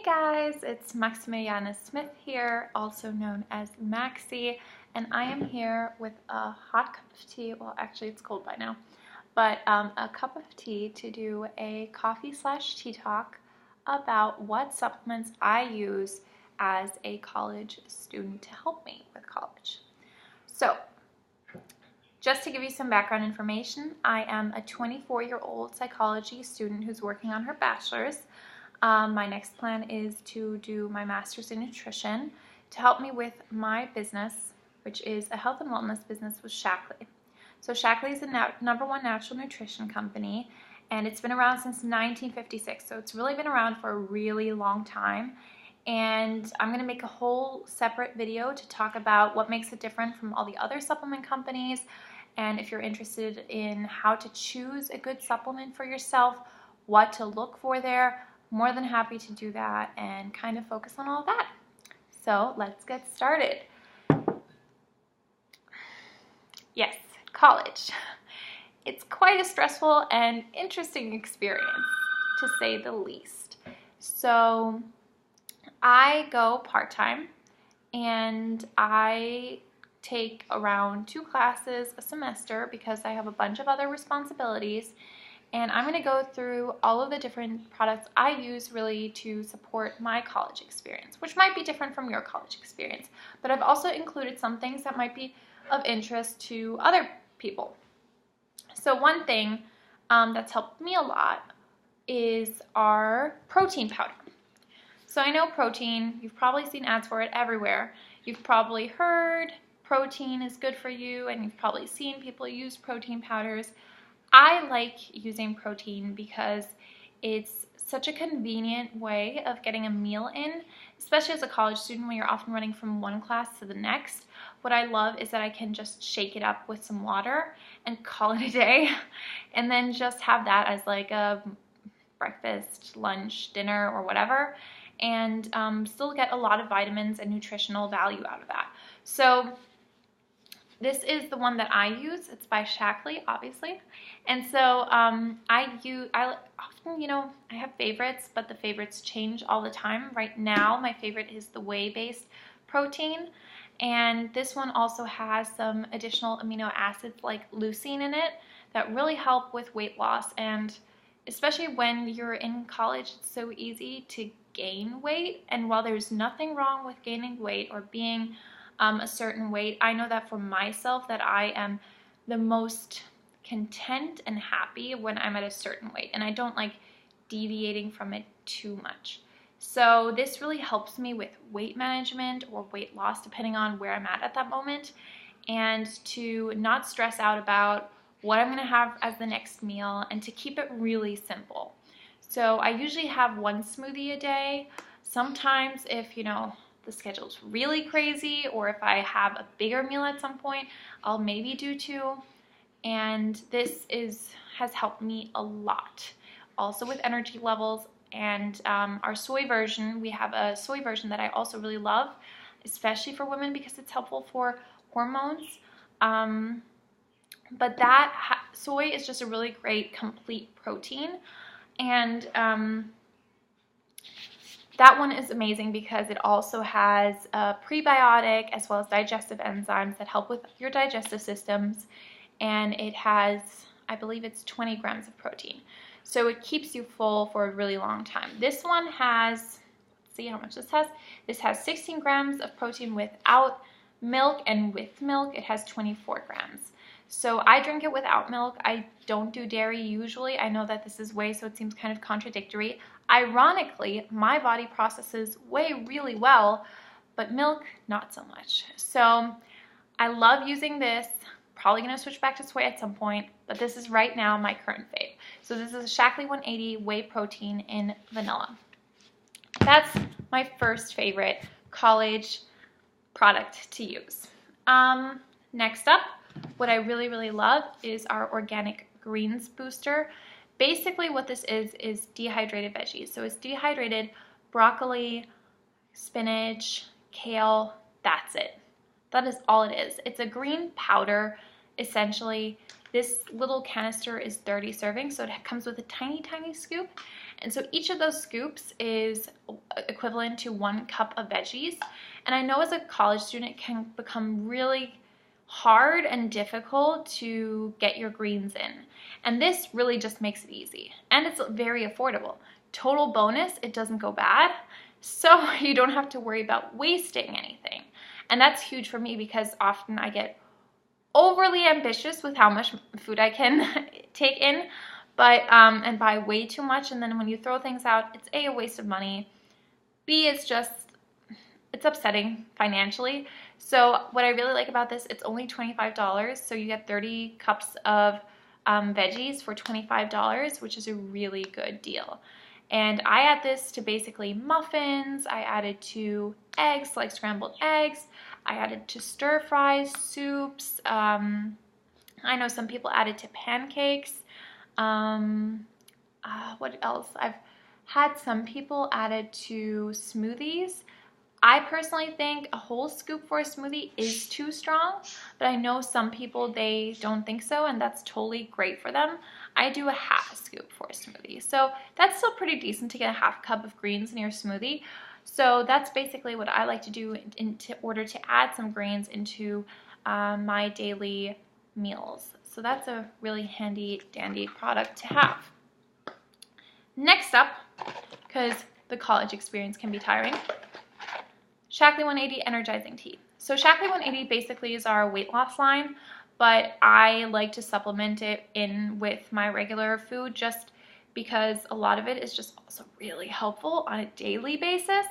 guys, it's Maximiliana Smith here, also known as Maxie, and I am here with a hot cup of tea. Well, actually it's cold by now, but a cup of tea to do a coffee/tea talk about what supplements I use as a college student to help me with college. So, just to give you some background information, I am a 24-year-old psychology student who's working on her bachelor's. My next plan is to do my master's in nutrition to help me with my business, which is a health and wellness business with Shaklee. So Shaklee is the #1 natural nutrition company, and it's been around since 1956. So it's really been around for a really long time. And I'm going to make a whole separate video to talk about what makes it different from all the other supplement companies. And if you're interested in how to choose a good supplement for yourself, what to look for there, more than happy to do that and kind of focus on all that. So let's get started. Yes, college. It's quite a stressful and interesting experience, to say the least. So I go part-time and I take around 2 classes a semester because I have a bunch of other responsibilities. And I'm going to go through all of the different products I use really to support my college experience, which might be different from your college experience. But I've also included some things that might be of interest to other people. So one thing that's helped me a lot is our protein powder. So I know protein, you've probably seen ads for it everywhere. You've probably heard protein is good for you, and you've probably seen people use protein powders. I like using protein because it's such a convenient way of getting a meal in, especially as a college student when you're often running from one class to the next. What I love is that I can just shake it up with some water and call it a day, and then just have that as like a breakfast, lunch, dinner, or whatever, and still get a lot of vitamins and nutritional value out of that. So this is the one that I use. It's by Shaklee, obviously. And so I often, I have favorites, but the favorites change all the time. Right now, my favorite is the whey-based protein. And this one also has some additional amino acids like leucine in it that really help with weight loss. And especially when you're in college, it's so easy to gain weight. And while there's nothing wrong with gaining weight or being a certain weight, I know that for myself that I am the most content and happy when I'm at a certain weight, and I don't like deviating from it too much. So this really helps me with weight management or weight loss, depending on where I'm at that moment, and to not stress out about what I'm going to have as the next meal, and to keep it really simple. So I usually have 1 smoothie a day. Sometimes if the schedule's really crazy, or if I have a bigger meal at some point, I'll maybe do 2. And this has helped me a lot. Also with energy levels, and our soy version, we have a soy version that I also really love, especially for women because it's helpful for hormones. But that soy is just a really great complete protein. And that one is amazing because it also has a prebiotic as well as digestive enzymes that help with your digestive systems. And it has, I believe it's 20 grams of protein. So it keeps you full for a really long time. This one has, let's see how much this has. This has 16 grams of protein without milk, and with milk it has 24 grams. So I drink it without milk. I don't do dairy usually. I know that this is whey, so it seems kind of contradictory. Ironically, my body processes whey really well, but milk, not so much. So I love using this. Probably going to switch back to soy at some point, but this is right now my current fave. So this is a Shaklee 180 whey protein in vanilla. That's my first favorite college product to use. Next up, what I really, really love is our organic greens booster. Basically what this is dehydrated veggies. So it's dehydrated broccoli, spinach, kale, that's it. That is all it is. It's a green powder, essentially. This little canister is 30 servings, so it comes with a tiny, tiny scoop. And so each of those scoops is equivalent to 1 cup of veggies. And I know as a college student it can become really hard and difficult to get your greens in. And this really just makes it easy. And it's very affordable. Total bonus, it doesn't go bad. So you don't have to worry about wasting anything. And that's huge for me because often I get overly ambitious with how much food I can take in, but and buy way too much, and then when you throw things out, it's A, waste of money, B, it's upsetting financially. So what I really like about this, it's only $25, so you get 30 cups of veggies for $25, which is a really good deal. And I add this to basically muffins. I added to eggs, like scrambled eggs. I added to stir fries, soups. I know some people add it to pancakes. What else? I've had some people add it to smoothies. I personally think a whole scoop for a smoothie is too strong, but I know some people, they don't think so, and that's totally great for them. I do a half a scoop for a smoothie. So that's still pretty decent to get a half cup of greens in your smoothie. So that's basically what I like to do in order to add some greens into my daily meals. So that's a really handy dandy product to have. Next up, because the college experience can be tiring, Shaklee 180 Energizing Tea. So Shaklee 180 basically is our weight loss line, but I like to supplement it in with my regular food just because a lot of it is just also really helpful on a daily basis.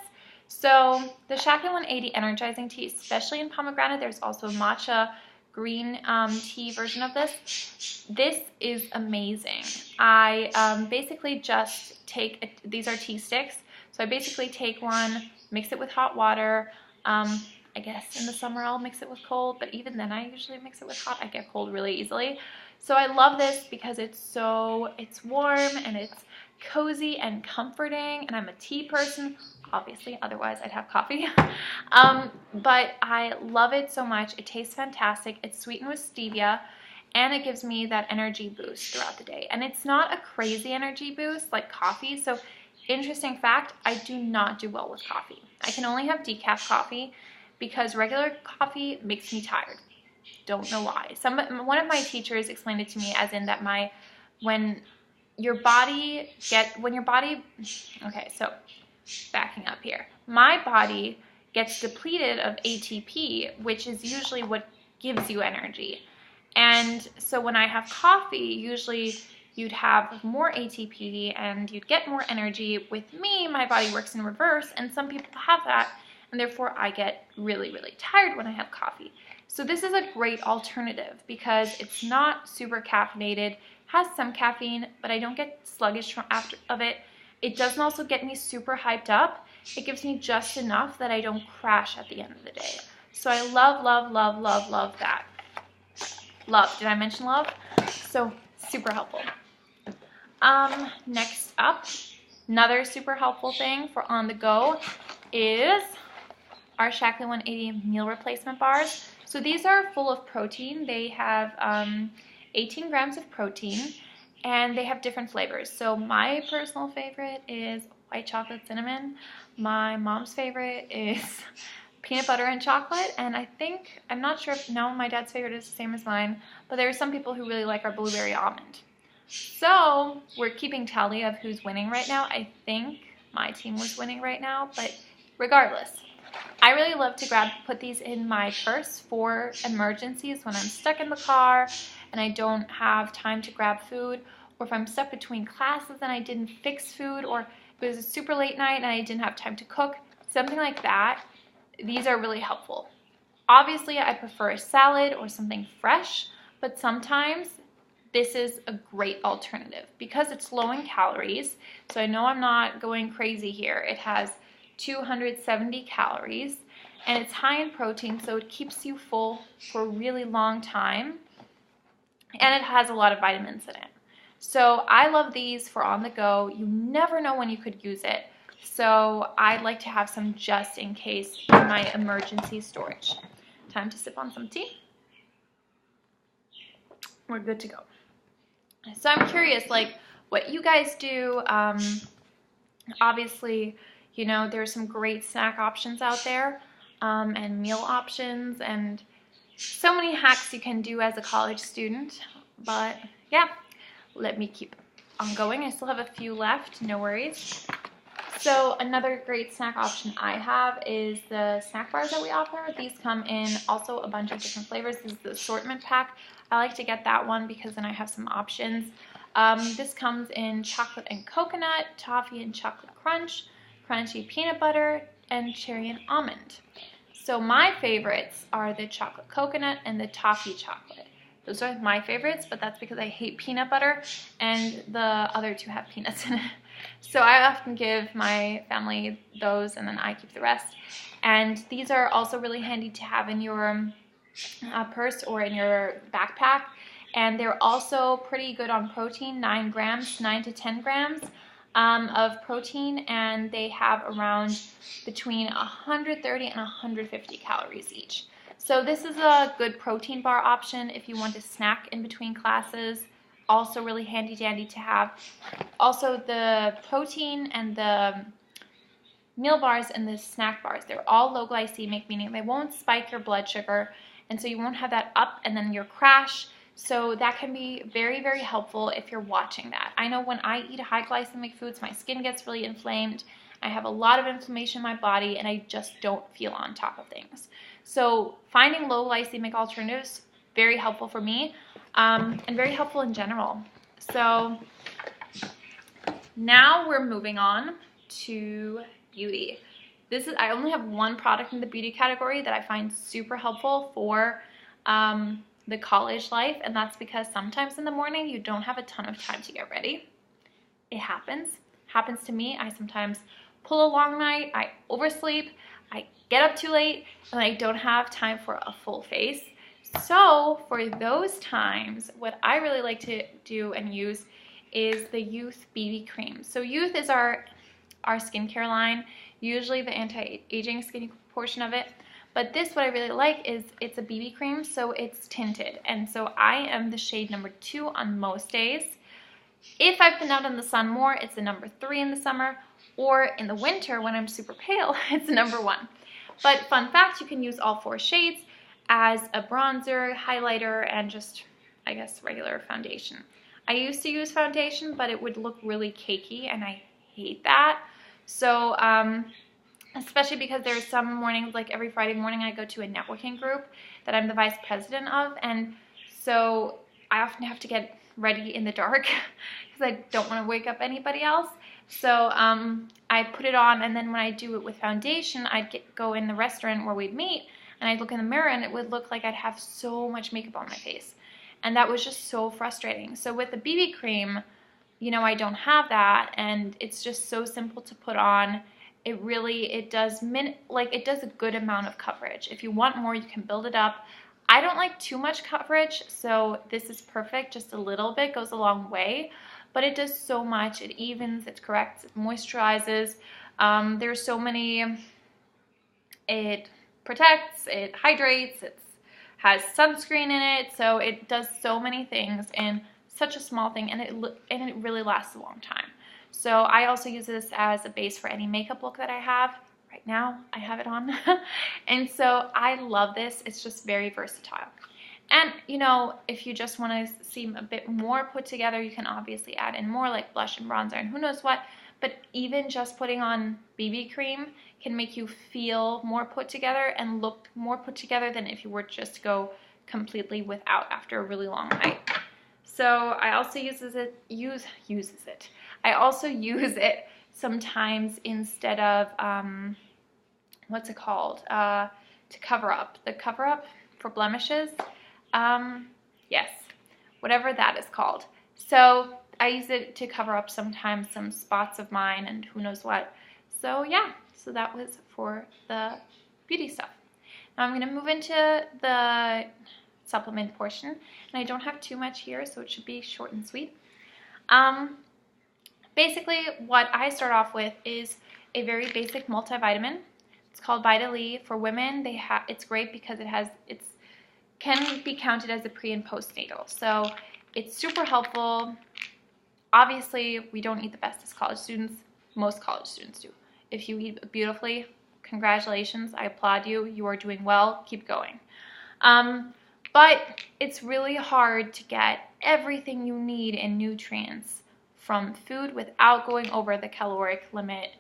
So the Shaklee 180 Energizing Tea, especially in pomegranate, there's also a matcha green tea version of this. This is amazing. I basically just take, these are tea sticks, so I basically take one, mix it with hot water. I guess in the summer I'll mix it with cold, but even then I usually mix it with hot. I get cold really easily. So I love this because it's warm and it's cozy and comforting, and I'm a tea person, obviously, otherwise I'd have coffee. But I love it so much. It tastes fantastic. It's sweetened with stevia, and it gives me that energy boost throughout the day. And it's not a crazy energy boost like coffee. So interesting fact, I do not do well with coffee. I can only have decaf coffee because regular coffee makes me tired. Don't know why. One of my teachers explained it to me as in that when your body, okay, so backing up here. My body gets depleted of ATP, which is usually what gives you energy. And so when I have coffee, usually you'd have more ATP and you'd get more energy. With me, my body works in reverse, and some people have that, and therefore I get really, really tired when I have coffee. So this is a great alternative because it's not super caffeinated, has some caffeine, but I don't get sluggish from after of it. It doesn't also get me super hyped up. It gives me just enough that I don't crash at the end of the day. So I love, love, love, love, love that. Love, did I mention love? So super helpful. Next up, another super helpful thing for on the go is our Shaklee 180 meal replacement bars. So these are full of protein. They have 18 grams of protein, and they have different flavors. So my personal favorite is white chocolate cinnamon. My mom's favorite is peanut butter and chocolate, and I'm not sure if my dad's favorite is the same as mine, but there are some people who really like our blueberry almond. So we're keeping tally of who's winning right now. I think my team was winning right now, but regardless, I really love to put these in my purse for emergencies when I'm stuck in the car and I don't have time to grab food, or if I'm stuck between classes and I didn't fix food, or it was a super late night and I didn't have time to cook, something like that. These are really helpful. Obviously, I prefer a salad or something fresh, but sometimes this is a great alternative because it's low in calories. So I know I'm not going crazy here. It has 270 calories and it's high in protein, so it keeps you full for a really long time, and it has a lot of vitamins in it. So I love these for on the go. You never know when you could use it. So I'd like to have some just in case in my emergency storage. Time to sip on some tea. We're good to go. So I'm curious, like, what you guys do. Obviously, you know, there's some great snack options out there, and meal options, and so many hacks you can do as a college student. But yeah, let me keep on going. I still have a few left, no worries. So another great snack option I have is the snack bars that we offer. These come in also a bunch of different flavors. This is the assortment pack. I like to get that one because then I have some options. This comes in chocolate and coconut, toffee and chocolate crunch, crunchy peanut butter, and cherry and almond. So my favorites are the chocolate coconut and the toffee chocolate. Those are my favorites, but that's because I hate peanut butter and the other two have peanuts in it. So I often give my family those and then I keep the rest. And these are also really handy to have in your purse or in your backpack. And they're also pretty good on protein, 9 grams, 9 to 10 grams of protein, and they have around between 130 and 150 calories each. So this is a good protein bar option if you want to snack in between classes. Also really handy dandy to have. Also the protein and the meal bars and the snack bars, they're all low glycemic, meaning they won't spike your blood sugar, and so you won't have that up and then your crash. So that can be very, very helpful if you're watching that. I know when I eat high glycemic foods, my skin gets really inflamed. I have a lot of inflammation in my body and I just don't feel on top of things. So finding low glycemic alternatives, very helpful for me, and very helpful in general. So now we're moving on to beauty. I only have one product in the beauty category that I find super helpful for the college life, and that's because sometimes in the morning you don't have a ton of time to get ready. It happens to me. I sometimes pull a long night, I oversleep, I get up too late, and I don't have time for a full face. So for those times, what I really like to do and use is the Youth BB cream. So Youth is our skincare line, usually the anti-aging skin portion of it. But this, what I really like is it's a BB cream, so it's tinted. And so I am the shade number 2 on most days. If I've been out in the sun more, it's the number 3 in the summer. Or in the winter, when I'm super pale, it's number 1. But fun fact, you can use all 4 shades as a bronzer, highlighter, and just, I guess, regular foundation. I used to use foundation, but it would look really cakey, and I hate that. So, especially because there's some mornings, like every Friday morning, I go to a networking group that I'm the vice president of, and so I often have to get ready in the dark because I don't want to wake up anybody else. So I put it on, and then when I do it with foundation, I'd go in the restaurant where we'd meet, and I'd look in the mirror, and it would look like I'd have so much makeup on my face, and that was just so frustrating. So with the BB cream, you know, I don't have that, and it's just so simple to put on. It does a good amount of coverage. If you want more, you can build it up. I don't like too much coverage, so this is perfect. Just a little bit goes a long way, but it does so much. It evens, it corrects, it moisturizes. There's so many. It protects, it hydrates, it has sunscreen in it, so it does so many things in such a small thing, and it really lasts a long time. So I also use this as a base for any makeup look that I have. Right now, I have it on. And so I love this. It's just very versatile. And, you know, if you just want to seem a bit more put together, you can obviously add in more like blush and bronzer and who knows what. But even just putting on BB cream can make you feel more put together and look more put together than if you were just to go completely without after a really long night. So I also use it. I also use it sometimes instead of, what's it called? To cover up. The cover up for blemishes. Yes, whatever that is called. So I use it to cover up sometimes some spots of mine and who knows what. So yeah, so that was for the beauty stuff. Now I'm going to move into the supplement portion, and I don't have too much here, so it should be short and sweet. Basically, what I start off with is a very basic multivitamin. It's called Vitalized. For women, it's great because it can be counted as a pre and postnatal. So it's super helpful. Obviously, we don't eat the best as college students. Most college students do. If you eat beautifully, congratulations, I applaud you. You are doing well. Keep going. But it's really hard to get everything you need in nutrients from food without going over the caloric limit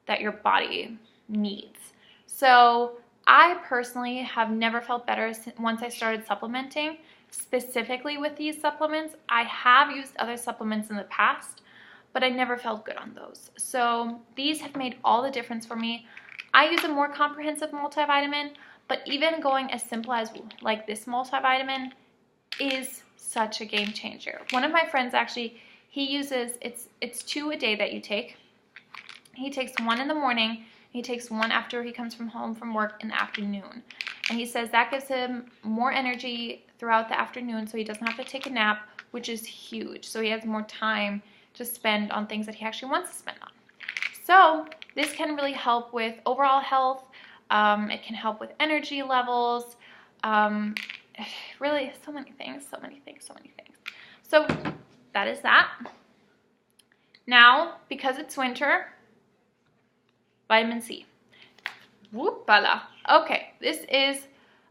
that your body needs. So I personally have never felt better once I started supplementing, specifically with these supplements. I have used other supplements in the past, but I never felt good on those. So these have made all the difference for me. I use a more comprehensive multivitamin, but even going as simple as like this multivitamin is such a game changer. One of my friends actually, he uses, it's 2 a day that you take. He takes 1 in the morning, he takes 1 after he comes from home from work in the afternoon. And he says that gives him more energy throughout the afternoon, so he doesn't have to take a nap, which is huge. So he has more time to spend on things that he actually wants to spend on. So this can really help with overall health. It can help with energy levels. Really, so many things. So that is that. Now, because it's winter, vitamin C. Whoop-a-la. Okay, this is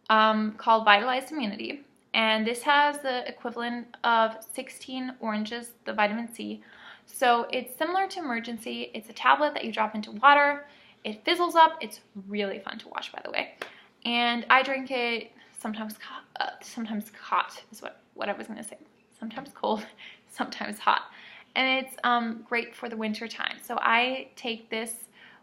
called Vitalized Immunity, and this has the equivalent of 16 oranges, the vitamin C. So it's similar to Emergency. It's a tablet that you drop into water. It fizzles up. It's really fun to watch, by the way. And I drink it sometimes hot is what I was going to say. Sometimes cold, sometimes hot. And it's great for the winter time. So I take this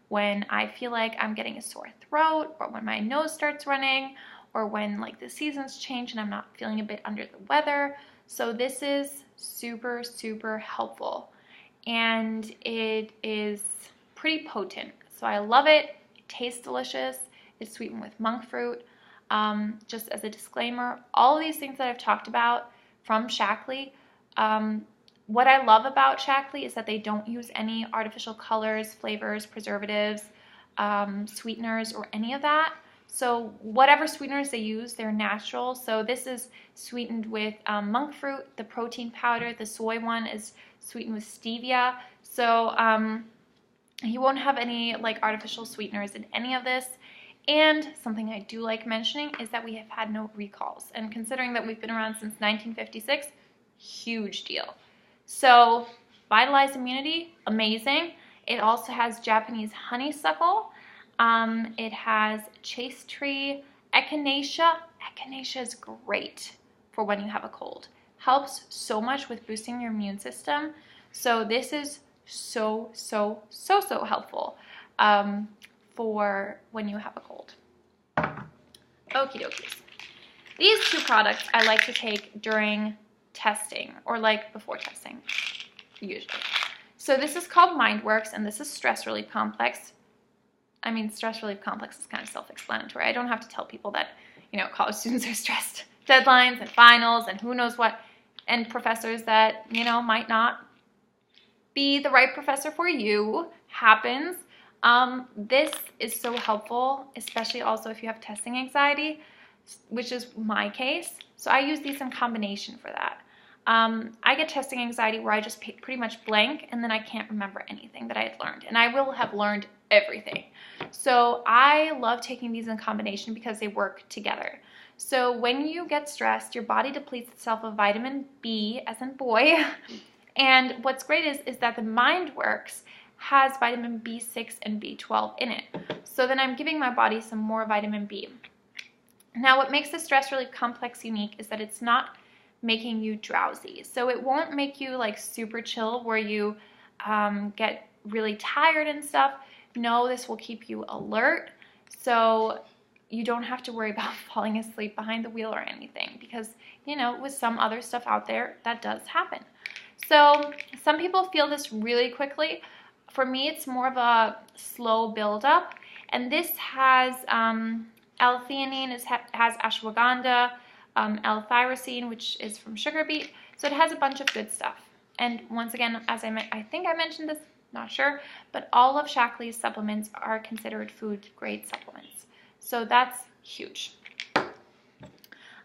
when I feel like I'm getting a sore throat, or when my nose starts running, or when like the seasons change and I'm not feeling a bit under the weather. So this is super, super helpful. And it is pretty potent. So I love it. It tastes delicious. It's sweetened with monk fruit. Just as a disclaimer, all of these things that I've talked about from Shaklee, what I love about Shaklee is that they don't use any artificial colors, flavors, preservatives, sweeteners, or any of that. So whatever sweeteners they use, they're natural. So this is sweetened with monk fruit, the protein powder. The soy one is sweetened with stevia. So you won't have any like artificial sweeteners in any of this. And something I do like mentioning is that we have had no recalls. And considering that we've been around since 1956, huge deal. So Vitalized Immunity, amazing. It also has Japanese honeysuckle. It has chaste tree, echinacea. Echinacea is great for when you have a cold. Helps so much with boosting your immune system. So this is so helpful for when you have a cold. Okie dokies. These 2 products I like to take during testing, or like before testing, usually. So this is called MindWorks, and this is Stress Relief Complex. I mean, Stress Relief Complex is kind of self-explanatory. I don't have to tell people that, you know, college students are stressed. Deadlines and finals and who knows what, and professors that, you know, might not be the right professor for you. Happens. This is so helpful, especially also if you have testing anxiety, which is my case. So I use these in combination for that. I get testing anxiety where I just pretty much blank, and then I can't remember anything that I had learned, and I will have learned everything. So I love taking these in combination because they work together. So when you get stressed, your body depletes itself of vitamin B, as in boy. And what's great is that the MindWorks has vitamin B6 and B12 in it. So then I'm giving my body some more vitamin B. Now, what makes the Stress Relief Complex unique is that it's not making you drowsy. So it won't make you like super chill where you get really tired and stuff. No, this will keep you alert. So you don't have to worry about falling asleep behind the wheel or anything, because, you know, with some other stuff out there, that does happen. So some people feel this really quickly. For me, it's more of a slow buildup. And this has L-theanine, has ashwagandha, L-tyrosine, which is from sugar beet. So it has a bunch of good stuff. And once again, as I think I mentioned this, not sure, but all of Shaklee's supplements are considered food-grade supplements. So that's huge.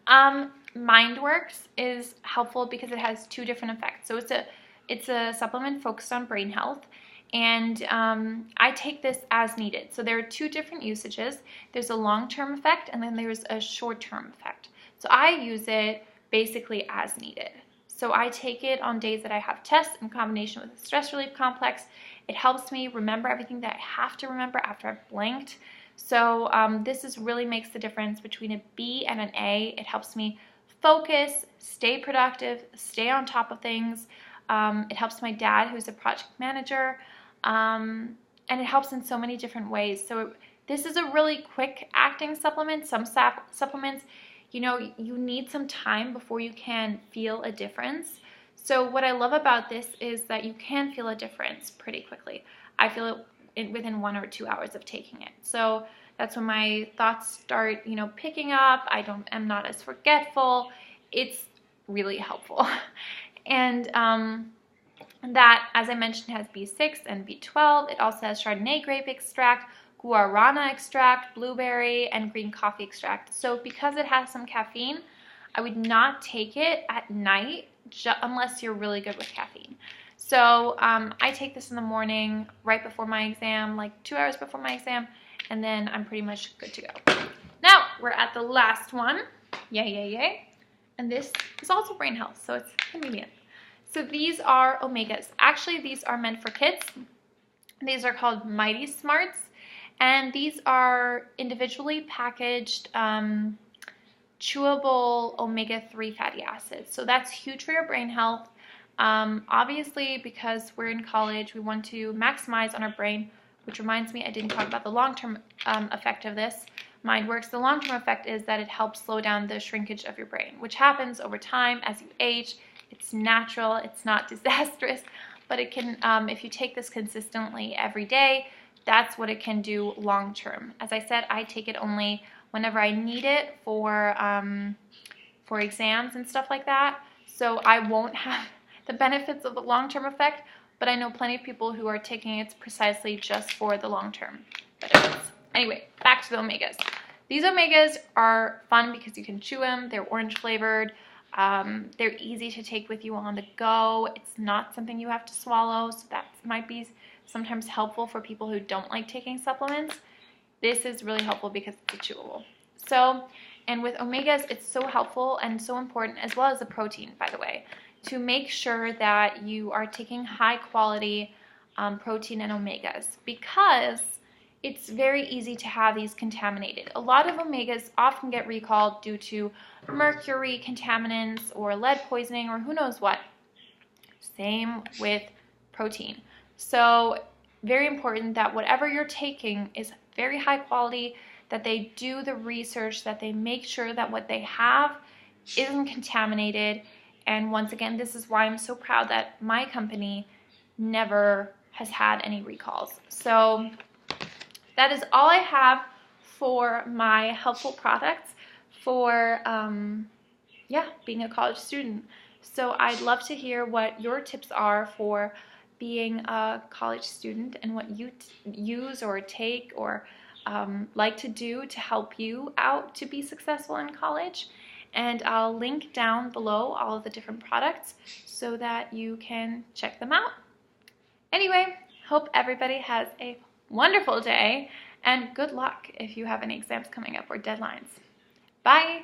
MindWorks is helpful because it has 2 different effects. So it's a supplement focused on brain health, and I take this as needed. So there are two different usages. There's a long-term effect, and then there's a short-term effect. So I use it basically as needed. So I take it on days that I have tests in combination with a stress relief complex. It helps me remember everything that I have to remember after I've blanked. So this really makes the difference between a B and an A. It helps me focus, stay productive, stay on top of things. It helps my dad, who's a project manager, and it helps in so many different ways. So this is a really quick acting supplement. Some supplements, you know, you need some time before you can feel a difference. So what I love about this is that you can feel a difference pretty quickly. I feel it within 1 or 2 hours of taking it. So that's when my thoughts start, you know, picking up. I'm not as forgetful. It's really helpful. And that, as I mentioned, has B6 and B12. It also has Chardonnay grape extract, guarana extract, blueberry, and green coffee extract. So because it has some caffeine, I would not take it at night unless you're really good with caffeine. So I take this in the morning right before my exam, like 2 hours before my exam, and then I'm pretty much good to go. Now we're at the last one. Yay, yay, yay. And this is also brain health, so it's convenient. So these are omegas. Actually, these are meant for kids. These are called Mighty Smarts, and these are individually packaged chewable omega-3 fatty acids. So that's huge for your brain health. Obviously, because we're in college, we want to maximize on our brain, which reminds me, I didn't talk about the long-term effect of this. MindWorks, the long-term effect is that it helps slow down the shrinkage of your brain, which happens over time as you age. It's natural, it's not disastrous, but it can, if you take this consistently every day, that's what it can do long-term. As I said, I take it only whenever I need it for exams and stuff like that. So I won't have the benefits of the long-term effect, but I know plenty of people who are taking it precisely just for the long-term benefits. Anyway, back to the omegas. These omegas are fun because you can chew them. They're orange flavored. They're easy to take with you on the go. It's not something you have to swallow, so that might be sometimes helpful for people who don't like taking supplements. This is really helpful because it's a chewable. So, and with omegas, it's so helpful and so important, as well as the protein, by the way, to make sure that you are taking high quality protein and omegas, because it's very easy to have these contaminated. A lot of omegas often get recalled due to mercury contaminants or lead poisoning or who knows what. Same with protein. So very important that whatever you're taking is very high quality, that they do the research, that they make sure that what they have isn't contaminated. And once again, this is why I'm so proud that my company never has had any recalls. So that is all I have for my helpful products for being a college student. So I'd love to hear what your tips are for being a college student and what you use or take or like to do to help you out to be successful in college. And I'll link down below all of the different products so that you can check them out. Anyway, hope everybody has a wonderful day, and good luck if you have any exams coming up or deadlines. Bye!